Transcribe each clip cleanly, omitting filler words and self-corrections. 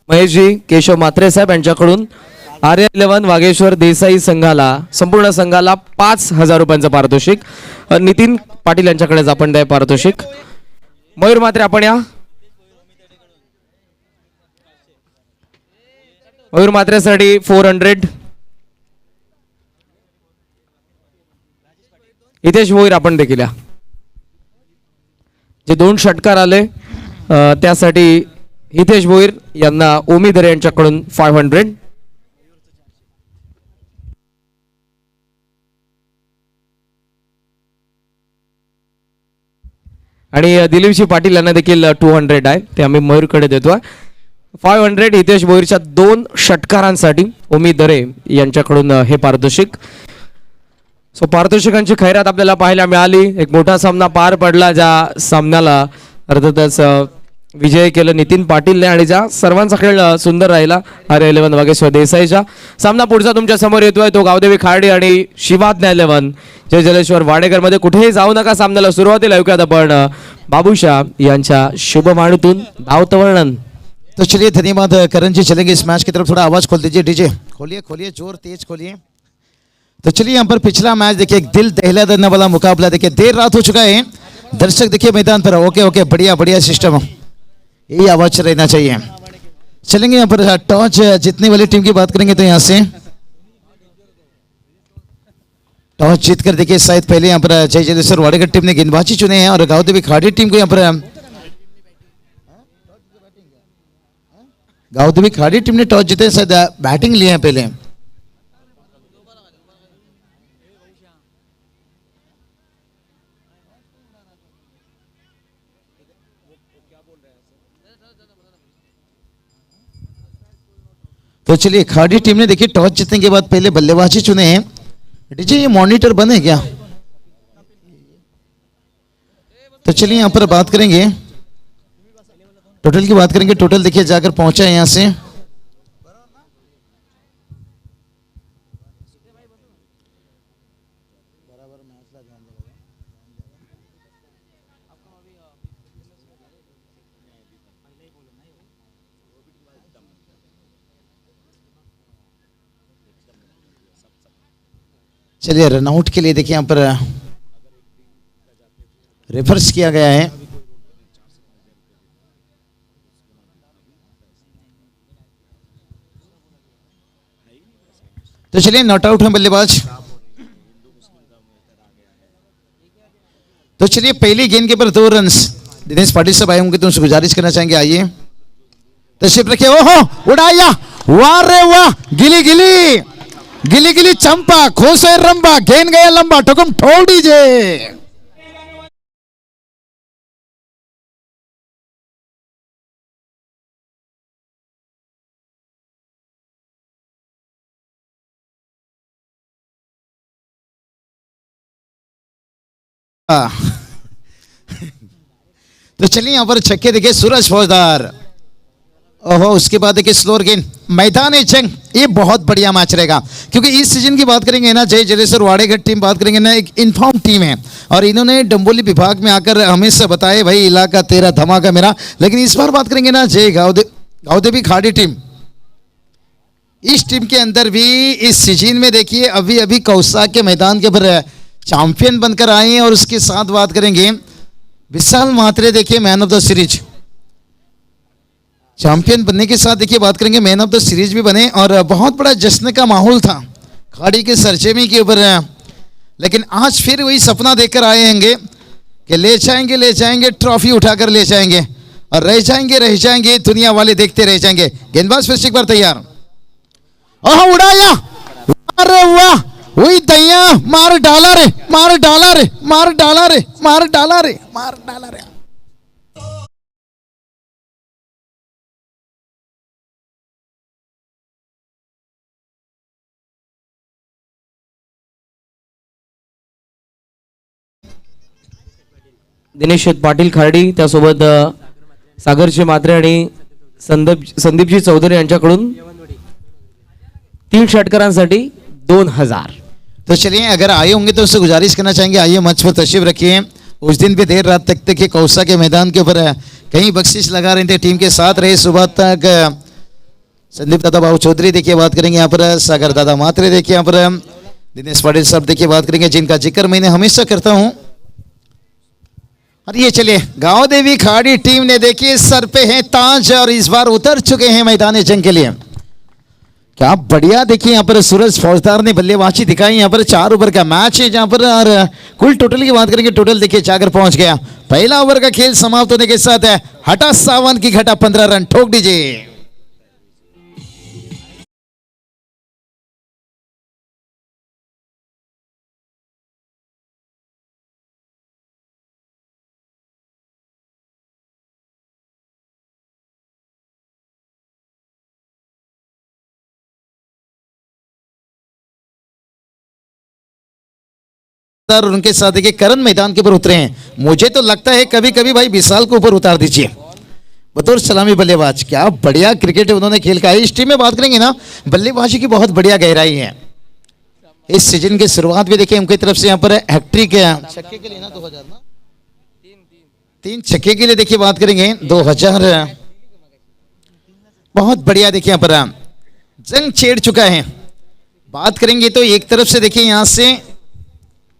महेशजी केशव म्हात्रे साहेब यांच्याकडून RA11 वागेश्वर देसाई संघाला संपूर्ण संघाला 5,000 रुपयांचं पारितोषिक. नितीन पाटील यांच्याकडे आपण द्या पारितोषिक. मयूर म्हात्रे आपण या. मयूर म्हात्रेसाठी 400. हितेश भोईर आपण देखील या. जे 2 षटकार आले त्यासाठी हितेश भोईर यांना ओमीधरे यांच्याकडून 500. आणि दिलीपजी पाटील यांना देखील 200 आहे, ते आम्ही मयूरकडे देतोय. 500 हितेश भोईरच्या 2 षटकारांसाठी ओमीधरे यांच्याकडून हे पारितोषिक. सो पारितोषिकांची खैरात आपल्याला पाहायला मिळाली. एक मोठा सामना पार पडला, ज्या सामन्याला अर्थातच विजय केलं नितीन पाटीलने आणि ज्या सर्वांचा खेळ सुंदर राहिला RA11 वागेश्वर देसाईचा. सामना पुढचा तुमच्या समोर येतोय, तो गावदेवी खार्डी आणि शिवाज्ञा 11 जय जलेश्वर वाडेकर मध्ये. कुठेही जाऊ नका, सामन्याला सुरुवातीला ऐकूयात आपण बाबूशाह यांच्या शुभवाणीतून धावतं वर्णन. तो चलिए धन्यवाद करण जी. चलेंगे इस मैच की तरफ, थोड़ा आवाज खोल दीजिए डीजे. खोलिए खोलिए, जोर तेज खोलिए. तो चलिए यहाँ पर पिछला मैच देखिए, एक दिल दहला देने वाला मुकाबला देखिए. देर रात हो चुका है, दर्शक देखिए मैदान पर. ओके ओके, बढ़िया बढ़िया सिस्टम, यही आवाज रहना चाहिए. चलेंगे यहाँ पर टॉस जीतने वाली टीम की बात करेंगे तो यहाँ से टॉस जीतकर देखिए शायद पहले यहाँ पर जय जलेश्वर वाडेकर टीम ने गेंदबाजी चुने हैं और गावदेवी खाड़ी टीम को यहाँ पर गावदेवी खाड़ी टीम ने टॉस जीते, शायद बैटिंग लिए हैं पहले. तो चलिए खाड़ी टीम ने देखिए टॉस जीतने के बाद पहले बल्लेबाजी चुने हैं. डीजे ये मॉनिटर बंद है क्या? तो चलिए यहाँ पर बात करेंगे टोटल की बात करेंगे. टोटल देखिए जाकर पहुंचा है यहाँ से चलिए रनआउट के लिए देखिए यहाँ पर रेफर्स किया गया है. तो चलिए नॉट आउट है बल्लेबाज. तो चलिए पहली गेंद के पर 2 रन्स. दिनेश पाटिल साहब आए होंगे तो उनसे गुजारिश करना चाहेंगे, आइए तशरीफ रखिए. ओहो उड़ाया, वाह रे वाह, गिली गिली गिली गिली चंपा, खोसे रंबा, गेंद गया लंबा, ठुकुम ठोक दीजिए. तो चलिए यहाँ पर छक्के देखिए सूरज फौजदार. ओहो, उसके बाद देखिए स्लोअर गेंद, मैदान जंग. ये बहुत बढ़िया मैच रहेगा क्योंकि इस सीजन की बात करेंगे ना, जय जलेश्वर वाडेकर टीम बात करेंगे ना, एक इन्फॉर्म टीम है और इन्होंने डंबोली विभाग में आकर हमेशा बताए भाई इलाका तेरा धमाका मेरा. लेकिन इस बार बात करेंगे ना जय गावदेवी खाड़ी टीम, इस टीम के अंदर भी इस सीजन में देखिए अभी अभी कौसा के मैदान के पर चैंपियन बनकर आए हैं. और उसके साथ बात करेंगे विशाल म्हात्रे देखिए man of the series, champion बनने के साथ देखिए बात करेंगे मैन ऑफ द सीरीज भी बने और बहुत बड़ा जश्न का माहौल था खाड़ी के सरचेमी के ऊपर. लेकिन आज फिर वही सपना देखकर आए होंगे कि ले जाएंगे ट्रॉफी उठाकर ले जाएंगे और रह जाएंगे दुनिया वाले देखते रह जाएंगे. गेंदबाज फिर से एक बार तैयार. ओह उड़ाया, अरे वाह, वही दैया, मार डाला रे, मार डाला रे, मार डाला रे, मार डाला रे, मार डाला रे. दिनेश पाटील खार्डी, त्यासोबत सागरजी म्हात्रे आणि संदीपजी चौधरी यांच्याकडून 3 षटकारांसाठी 2000. तो चलिए अगर आए होंगे तो उससे गुजारिश करना चाहेंगे, आइए मंच पर तशरीफ रखिए. उस दिन भी देर रात तक के कौसा के मैदान के ऊपर कहीं बख्शिश लगा रहे थे, टीम के साथ रहे सुबह तक. संदीप दादा बाबू चौधरी देखिए बात करेंगे यहाँ पर, सागर दादा मात्रे देखिए यहाँ पर, दिनेश पाटिल साहब देखिए बात करेंगे, जिनका जिक्र मैंने हमेशा करता हूँ। और ये चलिए गांव देवी खाड़ी टीम ने देखिए सर पे है ताज और इस बार उतर चुके हैं मैदान जंग के लिए। क्या बढ़िया देखिए यहाँ पर सूरज फौजदार ने बल्लेबाजी दिखाई। यहाँ पर 4 ओवर का मैच है जहाँ पर, और कुल टोटल की बात करेंगे, टोटल देखिए जाकर पहुंच गया। पहला ओवर का खेल समाप्त होने के साथ है हटा सावन की घटा 15 रन ठोक दीजिए। और उनके साथ देखिए करण मैदान के ऊपर उतरे हैं। मुझे तो लगता है कभी कभी भाई विशाल को ऊपर उतार दीजिए बतौर सलामी बल्लेबाज। क्या बढ़िया क्रिकेट उन्होंने खेल का है। इस टीम में बात करेंगे ना, बल्लेबाजी की बहुत बढ़िया गहराई है। इस सीजन की शुरुआत भी देखिए उनकी तरफ से यहाँ पर हैट्रिक छक्के के लिए ना 2000 ना 3 छक्के के लिए देखिए बात करेंगे 2000। बहुत बढ़िया देखिए यहाँ पर जंग छेड़ चुका है। बात करेंगे तो एक तरफ से देखिए यहाँ से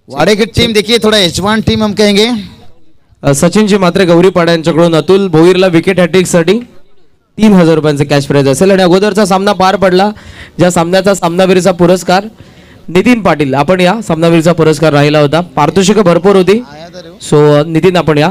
वाड़े की टीम देखिए थोड़ा यजमान टीम हम कहेंगे। सचिनजी मात्र गौरीपाडा यांच्याकडून अतुल भोईरला विकेट हॅट्रिक साठी 3000 रुपयांचे कॅश प्राइज असेल। आणि अगोदरचा सामना पार पडला, ज्या सामन्याचा सामनावीरचा पुरस्कार नितीन पाटील, आपण या सामनावीरचा पुरस्कार राहिला होता। पारितोषिक भरपूर होती, सो नितीन आपण या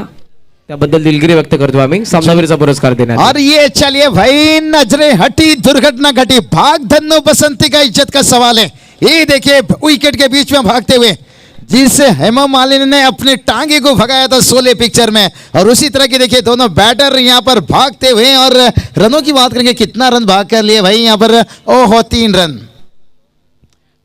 त्याबद्दल दिलगिरी व्यक्त करतो आम्ही सामनावीरचा पुरस्कार देण्यात। और ये चलिए भाई नजरे हटी दुर्घटना घटी, भाग धन्नो बसंती का इज्जत का सवाल है। ये देखिए विकेट के बीच में भागते हुए जिससे हेमा मालिनी ने अपने टांगे को भगाया था शोले पिक्चर में, और उसी तरह की देखिए दोनों बैटर यहाँ पर भागते हुए। और रनों की बात करेंगे, कितना रन भाग कर लिए भाई यहाँ पर, ओहो 3 रन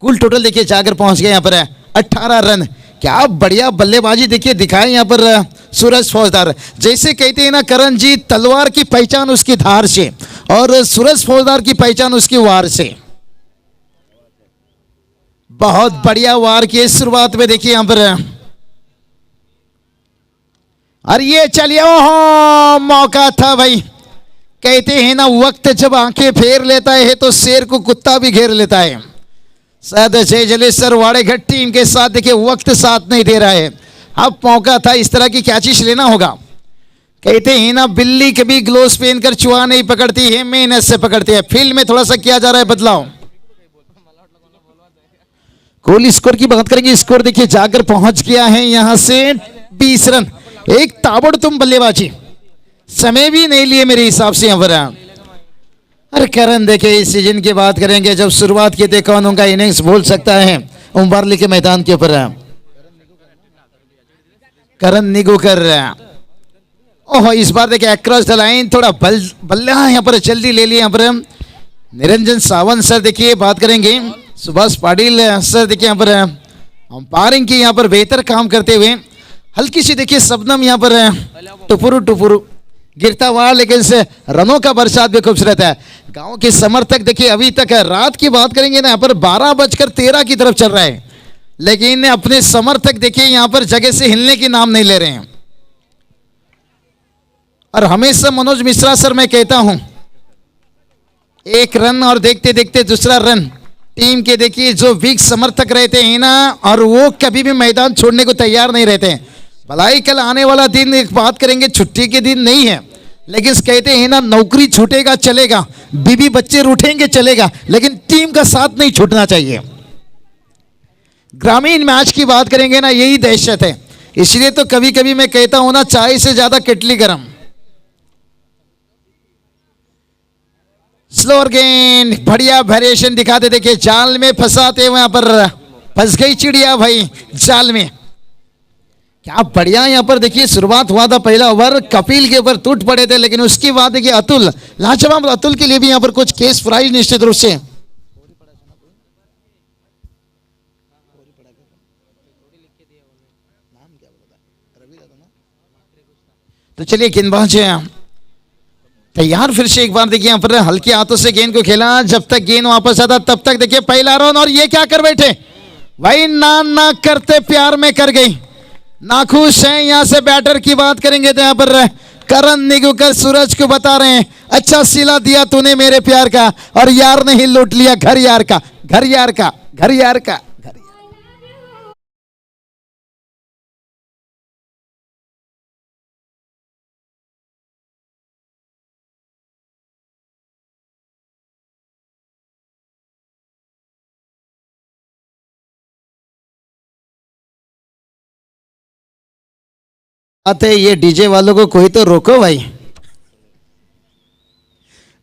कुल टोटल देखिए जाकर पहुंच गए यहाँ पर 18 रन। क्या बढ़िया बल्लेबाजी देखिए दिखाई यहाँ पर सूरज फौजदार। जैसे कहते हैं ना करण जी, तलवार की पहचान उसकी धार से और सूरज फौजदार की पहचान उसकी वार से। बहुत बढ़िया वार की शुरुआत में देखिए यहां पर, और ये चलिए ओहो मौका था भाई। कहते हैं ना वक्त जब आंखें फेर लेता है तो शेर को कुत्ता भी घेर लेता है। शायद जय जलेश्वर वाड़ेघाट टीम के साथ देखिए वक्त साथ नहीं दे रहा है। अब मौका था इस तरह की कैचिश लेना होगा। कहते हैं ना बिल्ली कभी ग्लोव्स पहनकर चूहा नहीं पकड़ती है, मेहनत से पकड़ती है। फील्ड में थोड़ा सा किया जा रहा है बदलाव। कुल स्कोर की बात करेंगे, स्कोर देखिए जाकर पहुंच गया है यहां से 20 रन। एक ताबड़तोड़ बल्लेबाजी, समय भी नहीं लिए मेरे हिसाब से यहां पर। अरे करण देखिए इस सीजन की बात करेंगे, जब शुरुआत की थी कौन उनका इनिंग्स बोल सकता है उम्बारली के मैदान के ऊपर। करण निगुकर, ओहो इस बार देखिए अक्रॉस द लाइन थोड़ा बल्ला यहाँ पर जल्दी ले लिया। यहाँ पर निरंजन सावंत सर देखिए बात करेंगे, सुभाष पाटिल सर देखिए यहाँ पर अंपायरिंग की यहाँ पर बेहतर काम करते हुए। हल्की सी देखिए सबनम यहाँ पर टुपुरु टुपुरु गिरता हुआ, लेकिन से रनों का बरसात भी खूबसूरत है। गांव के समर्थक देखिए अभी तक रात की बात करेंगे ना यहाँ पर 12:13 की तरफ चल रहा है, लेकिन अपने समर्थक देखिए यहाँ पर जगह से हिलने की नाम नहीं ले रहे हैं। और हमेशा मनोज मिश्रा सर मैं कहता हूं, 1 रन और देखते देखते दूसरा रन। टीम के देखिए जो वीक समर्थक रहते हैं ना, और वो कभी भी मैदान छोड़ने को तैयार नहीं रहते हैं। भलाई कल आने वाला दिन एक बात करेंगे, छुट्टी के दिन नहीं है, लेकिन कहते हैं ना नौकरी छूटेगा चलेगा, बीवी बच्चे रूठेंगे चलेगा, लेकिन टीम का साथ नहीं छूटना चाहिए। ग्रामीण मैच की बात करेंगे ना, यही दहशत है। इसलिए तो कभी कभी मैं कहता हूं ना, चाय से ज्यादा केटली गरम। स्लोअर गेंद, बढ़िया वेरिएशन दिखाते देखिए, जाल में फंसाते हुए यहाँ पर फंस गई चिड़िया भाई जाल में। क्या बढ़िया यहाँ पर देखिए शुरुआत हुआ था, पहला ओवर कपिल के ऊपर टूट पड़े थे, लेकिन उसके बाद देखिए अतुल, लाजवाब अतुल के लिए भी यहाँ पर कुछ केस प्राइज निश्चित रूप से। तो चलिए गेंदबाज तैयार फिर से एक बार देखिए यहाँ पर हल्के हाथों से गेंद को खेला, जब तक गेंद वापस आता तब तक देखिए पहला रन। और ये क्या कर बैठे भाई, ना करते प्यार में कर गई। नाखुश हैं यहाँ से बैटर की बात करेंगे तो यहाँ पर करण निगुकर सूरज को बता रहे हैं, अच्छा सिला दिया तूने मेरे प्यार का, और यार ने ही लूट लिया घर यार का, घर यार का, घर यार का। आते ये डीजे वालों को कोई तो रोको भाई,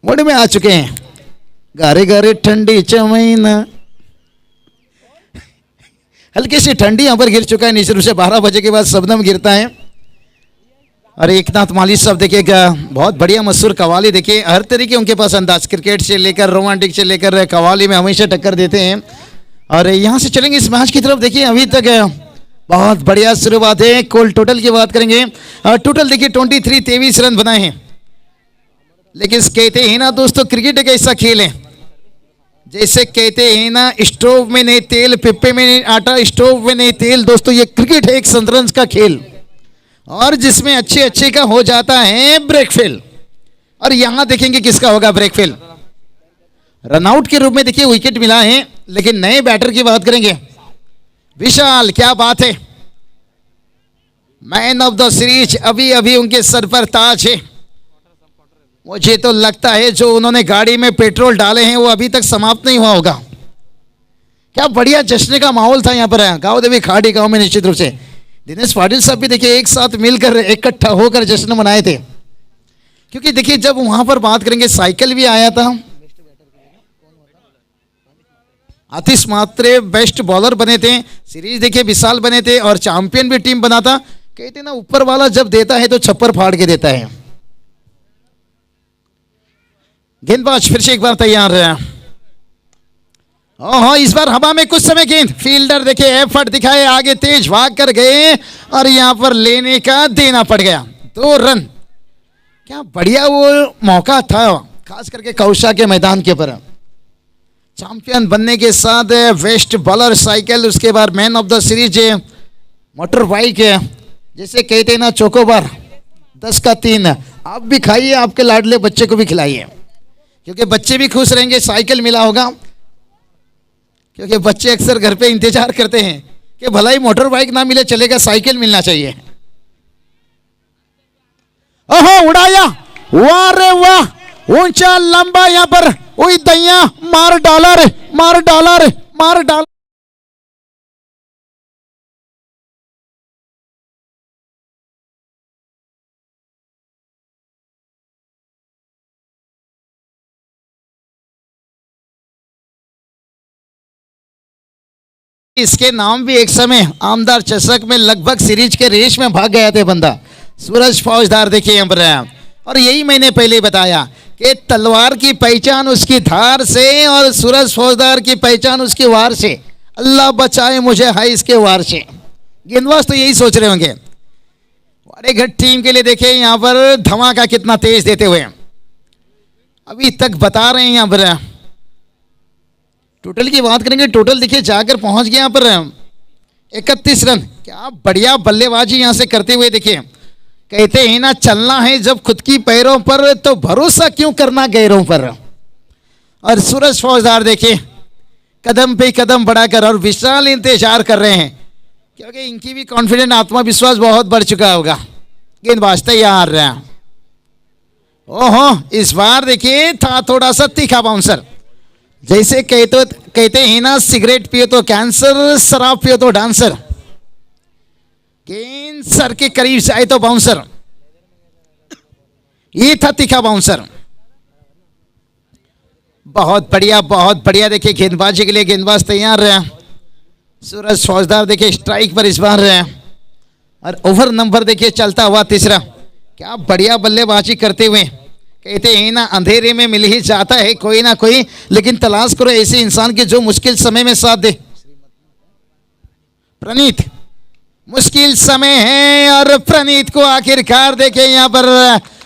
मूड में आ चुके हैं। गारे गारे ठंडी चमैना, हल्की सी ठंडी यहां पर गिर चुका है नीचे रूप से। 12 बजे के बाद शबनम गिरता है। और एकनाथ माली साहब देखिएगा, बहुत बढ़िया मशहूर कवाली, देखिए हर तरीके उनके पास अंदाज, क्रिकेट से लेकर रोमांटिक से लेकर कवाली में हमेशा टक्कर देते हैं। और यहाँ से चलेंगे इस मैच की तरफ। देखिए अभी तक बहुत बढ़िया शुरुआत है। कोल टोटल की बात करेंगे, टोटल देखिए 23 रन बनाए हैं। लेकिन कहते हैं ना दोस्तों, क्रिकेट एक ऐसा खेल है, जैसे कहते हैं ना स्टोव में नहीं तेल, पिप्पे में नहीं आटा, स्टोव में नहीं तेल। दोस्तों ये क्रिकेट है एक शतरंज का खेल, और जिसमें अच्छे अच्छे का हो जाता है ब्रेक फेल। और यहां देखेंगे किसका होगा ब्रेक फेल। रनआउट के रूप में देखिए विकेट मिला है, लेकिन नए बैटर की बात करेंगे। विशाल, क्या बात है, मैन ऑफ द सीरीज अभी अभी उनके सर पर ताज है। मुझे तो लगता है जो उन्होंने गाड़ी में पेट्रोल डाले हैं वो अभी तक समाप्त नहीं हुआ होगा। क्या बढ़िया जश्न का माहौल था यहाँ पर गाँव देवी खाड़ी गांव में। निश्चित रूप से दिनेश पाटिल साहब भी देखिए एक साथ मिलकर इकट्ठा होकर जश्न मनाए थे। क्योंकि देखिए जब वहां पर बात करेंगे, साइकिल भी आया था, आतिश मात्रे बेस्ट बॉलर बने थे, सीरीज देखिए विशाल बने थे, और चैंपियन भी टीम बना था। कहते ना ऊपर वाला जब देता है तो छप्पर फाड़ के देता है। गेंदबाज फिर से एक बार तैयार है। ओहो, इस बार हवा में कुछ समय गेंद, फील्डर देखिए एफर्ट दिखाए, आगे तेज भाग कर गए, और यहां पर लेने का देना पड़ गया 2 रन। क्या बढ़िया वो मौका था, खास करके कौशा के मैदान के ऊपर। चैंपियन बनने के साथ वेस्ट बॉलर साइकिल, उसके बाद man of the series motor bike, जैसे कहते हैं ना चोकोबार 10 का 3। आप भी खाइए, आपके लाडले बच्चे को भी खिलाइए, क्योंकि बच्चे भी खुश रहेंगे। साइकिल मिला होगा, क्योंकि बच्चे अक्सर घर पे इंतजार करते हैं कि भलाई मोटर बाइक ना मिले चलेगा, साइकिल मिलना चाहिए। ओहो, उड़ाया, वाह रे वाह, ऊंचा लंबा, यहां पर ओई दैया, मार डाला रे, मार डाला रे, मार डाला। इसके नाम भी एक समय आमदार चषक में लगभग सीरीज के रेस में भाग गया थे बंदा, सूरज फौजदार। देखिए यहाँ पर, और यही मैंने पहले बताया कि तलवार की पहचान उसकी धार से, और सूरज फौजदार की पहचान उसकी वार से। अल्लाह बचाए मुझे हाय इसके वार से। गेंदबाज तो यही सोच रहे होंगे। वाडेघट टीम के लिए देखिए यहाँ पर धमाका कितना तेज देते हुए अभी तक बता रहे हैं। यहाँ पर टोटल की बात करेंगे, टोटल देखिए जाकर पहुंच गया यहाँ पर 31 रन। क्या बढ़िया बल्लेबाजी यहां से करते हुए देखिए। कहते हैं ना, चलना है जब खुद की पैरों पर तो भरोसा क्यों करना गैरों पर। और सूरज फौजदार देखिए कदम पे कदम बढ़ाकर, और विशाल इंतजार कर रहे हैं, क्योंकि इनकी भी कॉन्फिडेंट आत्मविश्वास बहुत बढ़ चुका होगा। गेंदबाज तैयार रहा। ओहो, इस बार देखिए था थोड़ा सा तीखा बाउंसर। जैसे कहते हैं ना, सिगरेट पियो तो कैंसर, शराब पियो तो डांसर। गेंद सर के करीब से आए तो बाउंसर। ये था तीखा बाउंसर। बहुत बढ़िया, बहुत बढ़िया। देखिए गेंदबाजी के लिए गेंदबाज तैयार रहा। सूरज फौजदार देखिए स्ट्राइक पर इस बार रहा, और ओवर नंबर देखिए चलता हुआ तीसरा। क्या बढ़िया बल्लेबाजी करते हुए। कहते हैं ना, अंधेरे में मिल ही जाता है कोई ना कोई, लेकिन तलाश करो ऐसे इंसान के जो मुश्किल समय में साथ दे। प्रणीत, मुश्किल समय है, और प्रणीत को आखिरकार देखे यहाँ पर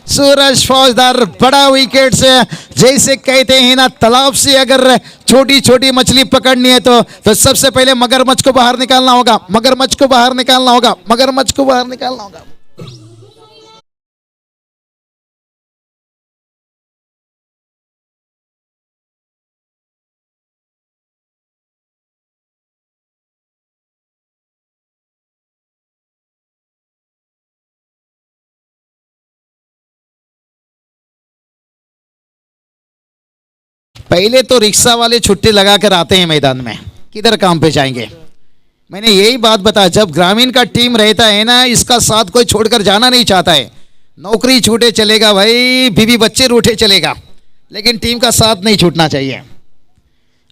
सूरज फौजदार बड़ा विकेट से। जैसे कहते हैं ना, तालाब से अगर छोटी छोटी मछली पकड़नी है तो सबसे पहले मगरमच्छ को बाहर निकालना होगा, मगरमच्छ को बाहर निकालना होगा, मगरमच्छ को बाहर निकालना होगा। पहले तो रिक्शा वाले छुट्टी लगा कर आते हैं मैदान में, किधर काम पे जाएंगे। मैंने यही बात बताया, जब ग्रामीण का टीम रहता है ना, इसका साथ कोई छोड़कर जाना नहीं चाहता है। नौकरी छूटे चलेगा भाई, बीवी बच्चे रूठे चलेगा, लेकिन टीम का साथ नहीं छूटना चाहिए।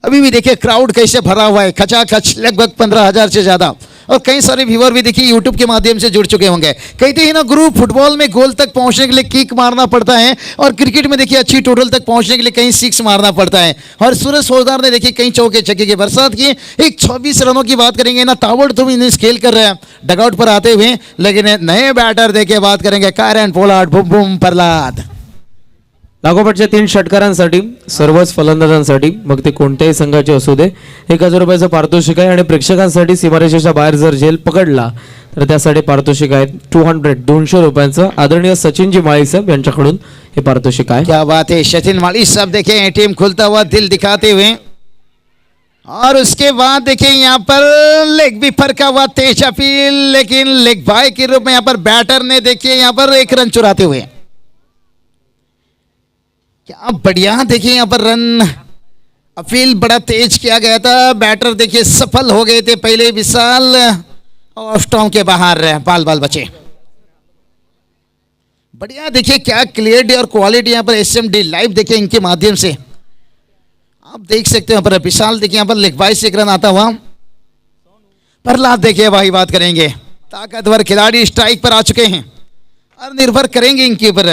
अभी भी देखिए क्राउड कैसे भरा हुआ है, खचाखच लगभग 15,000 से ज्यादा, और कई सारे व्यूअर भी देखिए यूट्यूब के माध्यम से जुड़ चुके होंगे। कहते हैं ना गुरु, फुटबॉल में गोल तक पहुंचने के लिए किक मारना पड़ता है, और क्रिकेट में देखिए अच्छी टोटल तक पहुंचने के लिए कहीं सिक्स मारना पड़ता है। और सूरज फौजदार ने देखिए कई चौके छक्के की बरसात की। एक 24 रनों की बात करेंगे ना, ताबड़तोड़ इनिंग्स खेल कर रहे हैं डगआउट पर आते हुए। लेकिन नए बैटर देखिए बात करेंगे कारण पोलार्ड, बुम बुम प्रल्हाद। लागोपाठच्या 3 षटकारांसाठी, सर्वच फलंदाजांसाठी, मग ते कोणत्याही संघाचे असू दे, 1,000 रुपयाचं पारितोषिक आहे. आणि प्रेक्षकांसाठी सीमारेषेच्या बाहेर जर झेल पकडला तर त्यासाठी पारितोषिक आहे 200 रुपयांचं. आदरणीय सचिनजी माळी साहेब यांच्याकडून हे पारितोषिक आहे. क्या बात है, सचिन माली साहब देखें टीम खुलता हुआ दिल दिखाते हुए। और उसके बाद देखिए यहाँ पर लेग भी फरका हुआ तेज अपील, लेकिन लेग बाय के रूप में यहाँ पर बैटर ने देखिए यहाँ पर 1 रन चुराते हुए। क्या बढ़िया देखिए यहाँ पर रन अपील बड़ा तेज किया गया था। बैटर देखिए सफल हो गए थे पहले, विशाल ऑफ स्टॉम्प के बाहर बाल बाल बचे। बढ़िया देखिए क्या क्लियरिटी और क्वालिटी यहाँ पर एसएमडी लाइव देखिए इनके माध्यम से आप देख सकते हैं। पर विशाल देखिए यहाँ पर लेग बाय से 1 रन आता हुआ। प्रहलाद देखिए भाई बात करेंगे, ताकतवर खिलाड़ी स्ट्राइक पर आ चुके हैं और निर्भर करेंगे इनके ऊपर।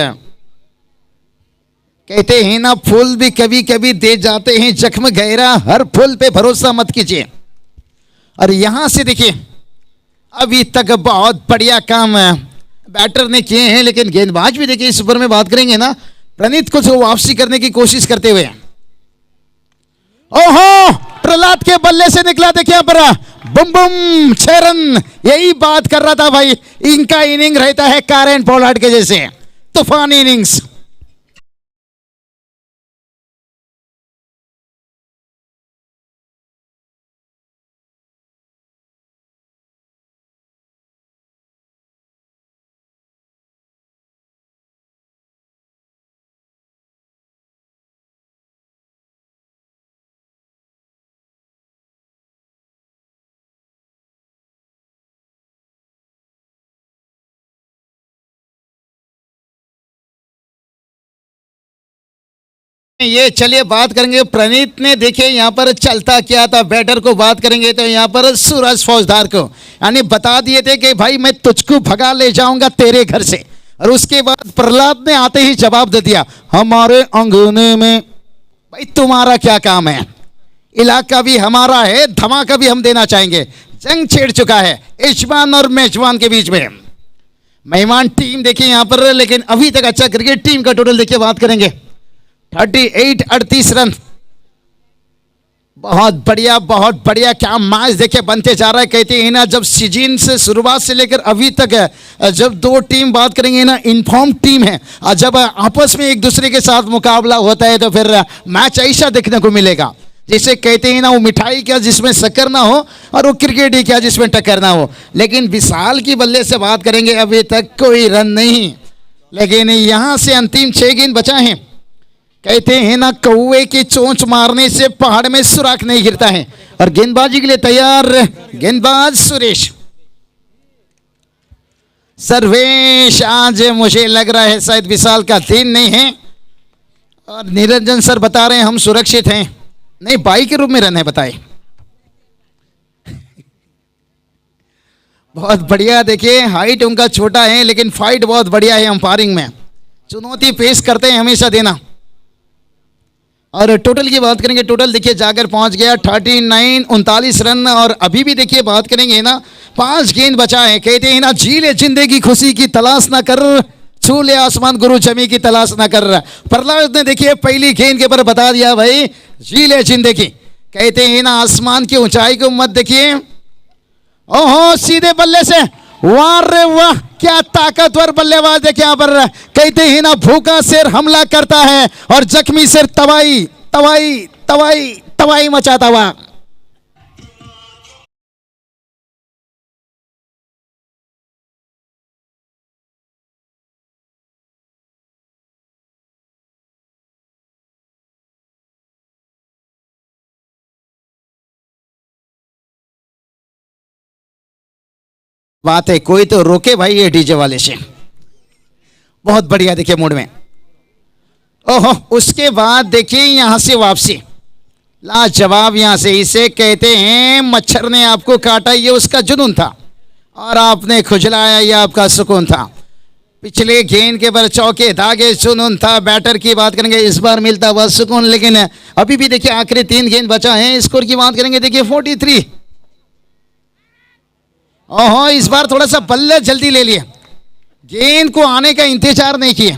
कहते हैं ना फूल भी कभी कभी दे जाते हैं जख्म गहरा, हर फूल पे भरोसा मत कीजिए। और यहां से देखिए अभी तक बहुत बढ़िया काम बैटर ने किए हैं, लेकिन गेंदबाज भी देखिए इस ओवर में बात करेंगे ना, प्रणीत को जो वापसी करने की कोशिश करते हुए। ओहो, प्रहलाद के बल्ले से निकला देखिए पर बुम बुम 6 रन। यही बात कर रहा था भाई, इनका इनिंग रहता है कारण पोलार्ड के जैसे तूफानी इनिंग्स। ये चलिए बात करेंगे प्रणीत ने देखिए यहाँ पर चलता क्या था। बैटर को बात करेंगे तो यहाँ पर सूरज फौजदार को यानी बता दिए थे कि भाई मैं तुझको भगा ले जाऊंगा तेरे घर से। और उसके बाद प्रहलाद ने आते ही जवाब दे दिया, हमारे अंगने में भाई तुम्हारा क्या काम है, इलाका भी हमारा है, धमाका भी हम देना चाहेंगे। जंग छेड़ चुका है यजमान और मेजबान के बीच में। मेहमान टीम देखिए यहाँ पर, लेकिन अभी तक अच्छा क्रिकेट टीम का टोटल देखिए बात करेंगे 38 रन। बहुत बढ़िया क्या मैच देखे बनते जा रहा है। कहते हैं ना जब सीजन से शुरुआत से लेकर अभी तक जब 2 टीम बात करेंगे ना इन्फॉर्म टीम है, और जब आपस में एक दूसरे के साथ मुकाबला होता है तो फिर मैच ऐसा देखने को मिलेगा जिसे कहते हैं ना वो मिठाई क्या जिसमें शक्कर ना हो, और वो क्रिकेट ही क्या जिसमें टक्कर ना हो। लेकिन विशाल की बल्ले से बात करेंगे अभी तक कोई रन नहीं, लेकिन यहां से अंतिम 6 गेंद बचा है। कहते हैं ना कौवे की चोंच मारने से पहाड़ में सुराख नहीं गिरता है। और गेंदबाजी के लिए तैयार गेंदबाज सुरेश। सर्वेश, आज मुझे लग रहा है शायद विशाल का दिन नहीं है, और निरंजन सर बता रहे हैं हम सुरक्षित हैं। नहीं, बाई के रूप में रन है बताए। बहुत बढ़िया देखिए, हाइट उनका छोटा है लेकिन फाइट बहुत बढ़िया है। अंपायरिंग में चुनौती पेश करते हैं हमेशा देना। और टोटल की बात करेंगे, टोटल देखिए जाकर पहुंच गया 39 रन। और अभी भी देखिए बात करेंगे ना 5 गेंद बचा है। कहते हैं ना जी ले जिंदगी खुशी की तलाश ना कर, छू ले आसमान गुरु जमी की तलाश ना कर। प्रहलाद ने देखिए पहली गेंद के ऊपर बता दिया भाई जी ले जिंदगी। कहते हैं ना आसमान की ऊंचाई को मत देखिए। ओहो, सीधे बल्ले से वाह रे वाह, क्या ताकतवर बल्लेबाज देखिए यहाँ पर। कहते हैं ना भूखा शेर हमला करता है और जख्मी शेर तबाही तबाही तबाही तबाही मचाता हुआ। बात है, कोई तो रोके भाई ये डीजे वाले से। बहुत बढ़िया देखिए मूड में। ओहो, उसके बाद देखिए यहां से वापसी, लाजवाब। यहां से इसे कहते हैं मच्छर ने आपको काटा, ये उसका जुनून था और आपने खुजलाया, ये आपका सुकून था। पिछले गेंद के पर चौके धागे जुनून था। बैटर की बात करेंगे, इस बार मिलता हुआ सुकून, लेकिन अभी भी देखिए आखिरी 3 गेंद बचा है। स्कोर की बात करेंगे देखिए 43। ओहो, इस बार थोड़ा सा बल्ले जल्दी ले लिए, गेंद को आने का इंतजार नहीं किए।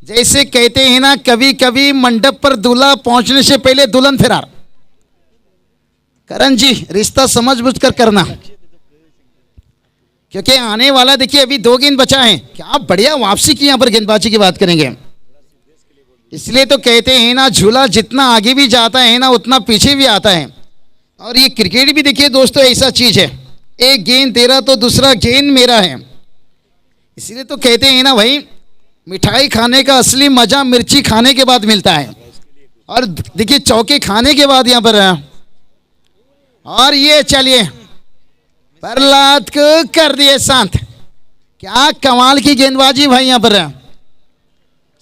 जैसे कहते हैं ना, कभी कभी मंडप पर दूल्हा पहुंचने से पहले दुल्हन फरार। करण जी, रिश्ता समझबूझकर करना, क्योंकि आने वाला देखिए अभी 2 गेंद बचा है। क्या बढ़िया वापसी की यहां पर गेंदबाजी की बात करेंगे। इसलिए तो कहते हैं ना, झूला जितना आगे भी जाता है ना, उतना पीछे भी आता है। और ये क्रिकेट भी देखिए दोस्तों ऐसा चीज है, एक गेंद तेरा तो दूसरा गेंद मेरा है। इसलिए तो कहते हैं ना भाई, मिठाई खाने का असली मजा मिर्ची खाने के बाद मिलता है। और देखिए चौके खाने के बाद यहां पर, और ये चलिए प्रहलाद को कर दिए शांत। क्या कमाल की गेंदबाजी भाई यहां पर।